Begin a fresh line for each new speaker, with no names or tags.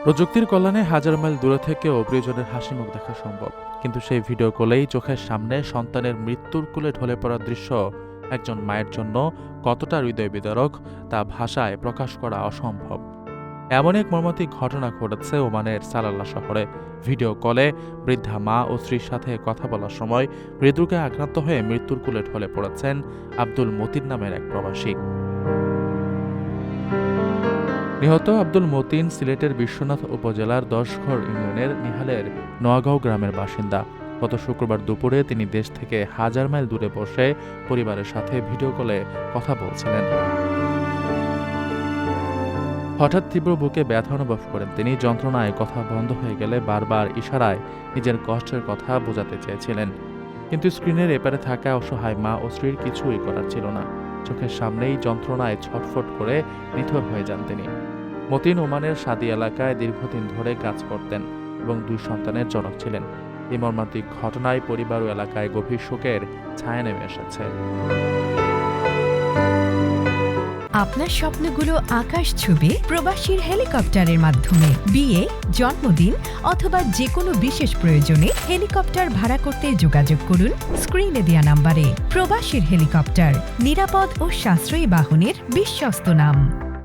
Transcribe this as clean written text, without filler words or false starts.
প্রযুক্তির কল্যাণে হাজার মাইল দূরে থেকেও প্রিয়জনের হাসিমুখ দেখা সম্ভব, কিন্তু সেই ভিডিও কলেই চোখের সামনে সন্তানের মৃত্যুর কোলে ঢলে পড়ার দৃশ্য একজন মায়ের জন্য কতটা হৃদয় বিদারক তা ভাষায় প্রকাশ করা অসম্ভব। এমন এক মর্মান্তিক ঘটনা ঘটেছে ওমানের সালালা শহরে। ভিডিও কলে বৃদ্ধা মা ও স্ত্রীর সাথে কথা বলার সময় হৃদরোগে আক্রান্ত হয়ে মৃত্যুর কোলে ঢলে পড়েছেন আব্দুল মতিন নামের এক প্রবাসী। নিহত আব্দুল মতিন সিলেটের বিশ্বনাথ উপজেলার ১০ঘর ইউনিয়নের নিহালের নোয়াগাঁও গ্রামের বাসিন্দা। গত শুক্রবার দুপুরে তিনি দেশ থেকে হাজার মাইল দূরে বসে পরিবারের সাথে ভিডিও কলে কথা বলছিলেন। হঠাৎ তীব্র বুকে ব্যথা অনুভব করেন তিনি। যন্ত্রণায় কথা বন্ধ হয়ে গেলে বারবার ইশারায় নিজের কষ্টের কথা বোঝাতে চেয়েছিলেন, কিন্তু স্ক্রিনের এপারে থাকা অসহায় মা ও স্ত্রীর কিছুই করার ছিল না। চোখের সামনেই যন্ত্রণায় ছটফট করে নিথর হয়ে যান তিনি। মতিন ওমানের সাদি এলাকায় দীর্ঘদিন ধরে কাজ করতেন এবং ২ সন্তানের জনক ছিলেন। এই মর্মান্তিক ঘটনায় পরিবার ও এলাকায় গভীর শোকের ছায়া নেমে এসেছে।
আপনার স্বপ্নগুলো আকাশ ছুবে প্রবাসীর হেলিকপ্টারের মাধ্যমে। বিয়ে, জন্মদিন অথবা যে কোনো বিশেষ প্রয়োজনে হেলিকপ্টার ভাড়া করতে যোগাযোগ করুন স্ক্রিনে দেয়া নাম্বারে। প্রবাসীর হেলিকপ্টার, নিরাপদ ও সাশ্রয়ী বাহনের বিশ্বস্ত নাম।